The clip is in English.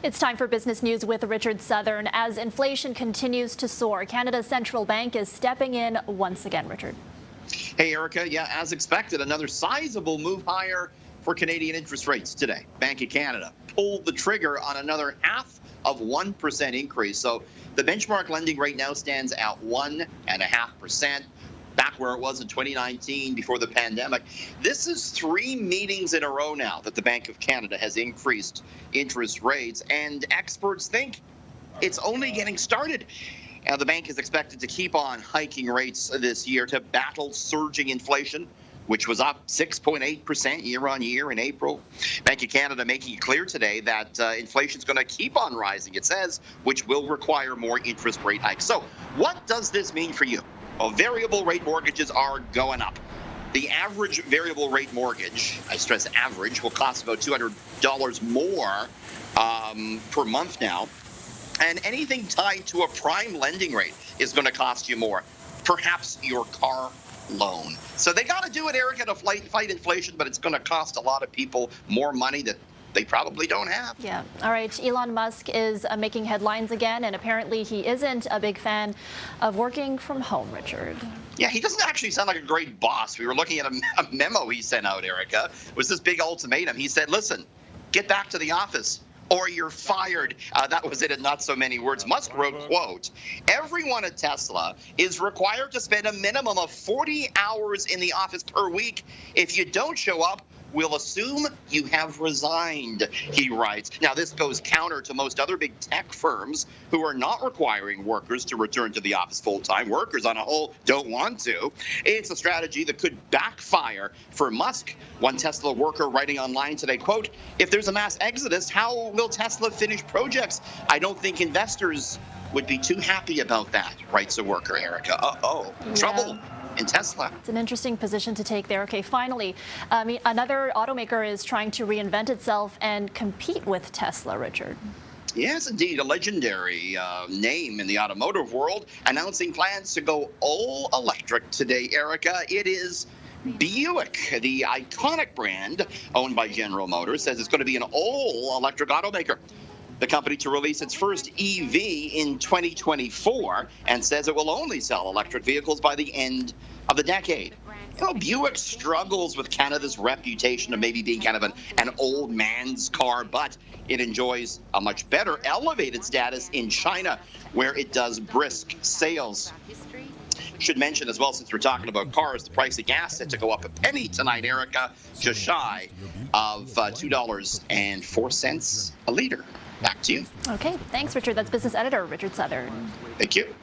It's time for business news with Richard Southern. As inflation continues to soar, Canada's central bank is stepping in once again. Richard. Hey, Erica. Yeah, as expected, another sizable move higher for Canadian interest rates today. Bank of Canada pulled the trigger on another 0.5% increase. So the benchmark lending rate now stands at 1.5%. Back where it was in 2019 before the pandemic. This is 3 meetings in a row now that the Bank of Canada has increased interest rates, and experts think it's only getting started. The bank is expected to keep on hiking rates this year to battle surging inflation, which was up 6.8% year on year in April. Bank of Canada making it clear today that inflation is going to keep on rising, it says, which will require more interest rate hikes. So what does this mean for you? Well, variable rate mortgages are going up. The average variable rate mortgage, I stress average, will cost about $200 more per month now. And anything tied to a prime lending rate is going to cost you more. Perhaps your car loan. So they got to do it, Erica, to fight inflation, but it's going to cost a lot of people more money that they probably don't have. Yeah. All right. Elon Musk is making headlines again, and apparently he isn't a big fan of working from home, Richard. Yeah, he doesn't actually sound like a great boss. We were looking at a memo he sent out, Erica. It was this big ultimatum. He said, listen, get back to the office or you're fired. That was it in not so many words. Musk wrote, quote, everyone at Tesla is required to spend a minimum of 40 hours in the office per week. If you don't show up, we'll assume you have resigned, he writes. Now, this goes counter to most other big tech firms who are not requiring workers to return to the office full-time. Workers, on a whole, don't want to. It's a strategy that could backfire for Musk. One Tesla worker writing online today, quote, if there's a mass exodus, how will Tesla finish projects? I don't think investors would be too happy about that, writes a worker, Erica. Yeah. Trouble in Tesla. It's an interesting position to take there. Okay, finally, another automaker is trying to reinvent itself and compete with Tesla, Richard. Yes, indeed. A legendary name in the automotive world announcing plans to go all electric today, Erica. It is Buick, the iconic brand owned by General Motors, says it's going to be an all-electric automaker. The company to release its first EV in 2024 and says it will only sell electric vehicles by the end of the decade. You know, Buick struggles with Canada's reputation of maybe being kind of an old man's car, but it enjoys a much better elevated status in China, where it does brisk sales. Should mention as well, since we're talking about cars, the price of gas set to go up a penny tonight, Erica, just shy of $2.04 a liter. Back to you. Okay, thanks, Richard. That's business editor Richard Southern. Thank you.